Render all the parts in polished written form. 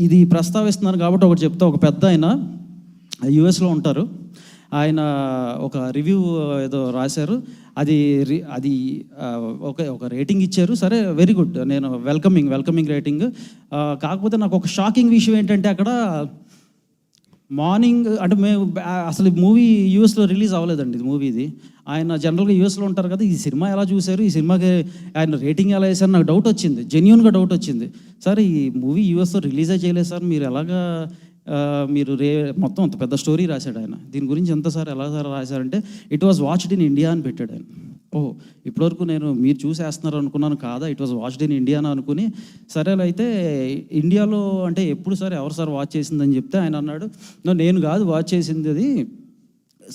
ఇది ప్రస్తావిస్తున్నాను కాబట్టి ఒకటి చెప్తా. ఒక పెద్ద ఆయన యుఎస్లో ఉంటారు. ఆయన ఒక రివ్యూ ఏదో రాశారు. అది ఒక రేటింగ్ ఇచ్చారు. సరే, వెరీ గుడ్, నేను వెల్కమింగ్ రేటింగ్. కాకపోతే నాకు ఒక షాకింగ్ విషయం ఏంటంటే, అక్కడ మార్నింగ్ అంటే మేము అసలు మూవీ యూఎస్లో రిలీజ్ అవ్వలేదండి. ఇది మూవీ ఇది ఆయన జనరల్గా యూఎస్లో ఉంటారు కదా. ఈ సినిమా ఎలా చూశారు, ఈ సినిమాకి ఆయన రేటింగ్ ఎలా వేశారు, నాకు డౌట్ వచ్చింది, జెన్యూన్గా డౌట్ వచ్చింది. సార్, ఈ మూవీ యూఎస్లో రిలీజే చేయలేదు సార్, మీరు ఎలాగా మొత్తం అంత పెద్ద స్టోరీ రాశాడు ఆయన. దీని గురించి ఎంత సార్ ఎలా సార్ రాశారంటే, it was watched in India అని పెట్టాడు ఆయన. ఓహో, ఇప్పటివరకు నేను మీరు చూసేస్తున్నారు అనుకున్నాను, కాదా, it was watched in India అని అనుకుని, సరే అయితే ఇండియాలో అంటే ఎప్పుడు సార్, ఎవరు సార్ వాచ్ చేసిందని చెప్తే ఆయన అన్నాడు, నేను కాదు వాచ్ చేసింది, అది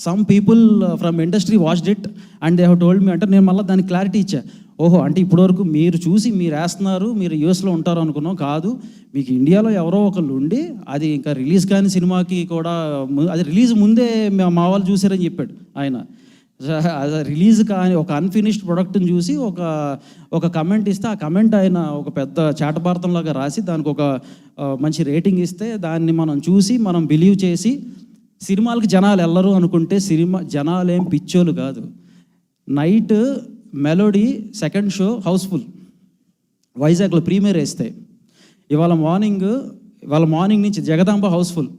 some people from industry watched it and they have told me అంటే. నేను మళ్ళీ దానికి క్లారిటీ ఇచ్చా. ఓహో, అంటే ఇప్పటివరకు మీరు చూసి మీరు వేస్తున్నారు, మీరు యూఎస్లో ఉంటారు అనుకున్నాం, కాదు, మీకు ఇండియాలో ఎవరో ఒకళ్ళు ఉండి అది ఇంకా రిలీజ్ కాని సినిమాకి కూడా అది రిలీజ్ ముందే మా వాళ్ళు చూసారని చెప్పాడు ఆయన. రిలీజ్ కానీ ఒక అన్ఫినిష్డ్ ప్రొడక్ట్ని చూసి ఒక కమెంట్ ఇస్తే, ఆ కమెంట్ ఆయన ఒక పెద్ద చాటభారతంలాగా రాసి దానికి ఒక మంచి రేటింగ్ ఇస్తే, దాన్ని మనం చూసి మనం బిలీవ్ చేసి సినిమాలకి జనాలు వెళ్ళరు అనుకుంటే, జనాలు ఏం పిచ్చోలు కాదు. Night Melody second show house full, వైజాగ్లో ప్రీమియర్ వేస్తే, ఇవాళ మార్నింగ్ నుంచి జగదాంబ హౌస్ఫుల్,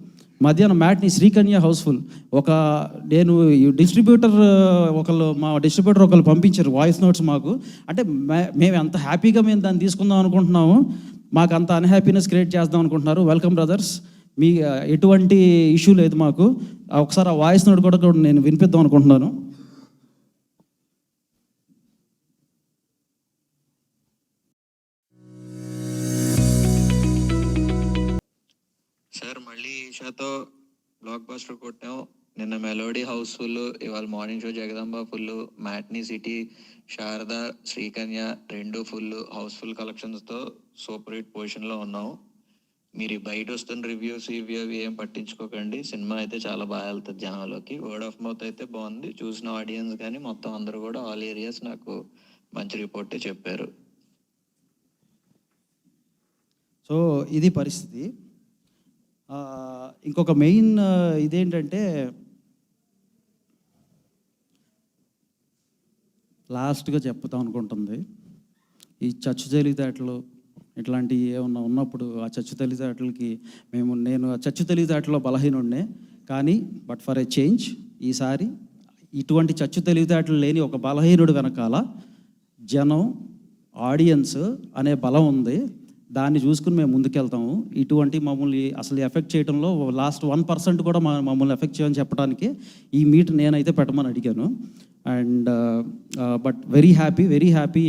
మధ్యాహ్నం మ్యాట్ని శ్రీకన్య హౌస్ఫుల్. నేను డిస్ట్రిబ్యూటర్ మా డిస్ట్రిబ్యూటర్ ఒకళ్ళు పంపించారు వాయిస్ నోట్స్ మాకు. అంటే మేము ఎంత హ్యాపీగా మేము దాన్ని తీసుకుందాం అనుకుంటున్నాము, మాకు అంత అన్హ్యాపీనెస్ క్రియేట్ చేద్దాం అనుకుంటున్నారు. వెల్కమ్ బ్రదర్స్, మీ ఎటువంటి ఇష్యూ లేదు మాకు. ఒకసారి ఆ వాయిస్ నోట్ కూడా నేను వినిపిద్దాం అనుకుంటున్నాను. సార్, మళ్ళీ ఈషాతో బ్లాక్ బస్టర్ కొట్టాం. నిన్న మెలోడీ హౌస్ఫుల్, ఇవాళ morning show Jagadamba full, matinee City, Sarada, Srikanya రెండు ఫుల్ హౌస్ఫుల్ కలెక్షన్స్తో సూపర్ హిట్ పొజిషన్లో ఉన్నాం. మీరు బయట వస్తున్న రివ్యూస్ ఇవి ఏం పట్టించుకోకండి. సినిమా అయితే చాలా బాగా వెళ్తుంది జనాల్లోకి. వర్డ్ ఆఫ్ మౌత్ అయితే బాగుంది. చూసిన ఆడియన్స్ కానీ మొత్తం అందరూ కూడా ఆల్ ఏరియాస్ నాకు మంచి రిపోర్టే చెప్పారు. సో ఇది పరిస్థితి. ఇంకొక మెయిన్ ఇదేంటంటే, లాస్ట్గా చెప్తాం అనుకుంటుంది, ఈ చచ్చు తెలివితేటలు ఇట్లాంటివి ఏమన్నా ఉన్నప్పుడు ఆ చచ్చు తెలివితేటలకి నేను చచ్చు తెలివితేటలో బలహీనుడినే, కానీ బట్ ఫర్ ఏ చేంజ్ ఈసారి ఇటువంటి చచ్చు తెలివితేటలు లేని ఒక బలహీనుడు వెనకాల జనం, ఆడియన్స్ అనే బలం ఉంది. దాన్ని చూసుకుని మేము ముందుకెళ్తాము. ఇటువంటి మమ్మల్ని అసలు ఎఫెక్ట్ చేయడంలో లాస్ట్ 1% కూడా మమ్మల్ని ఎఫెక్ట్ చేయమని చెప్పడానికి ఈ మీట్ నేనైతే పెట్టమని అడిగాను. And but very happy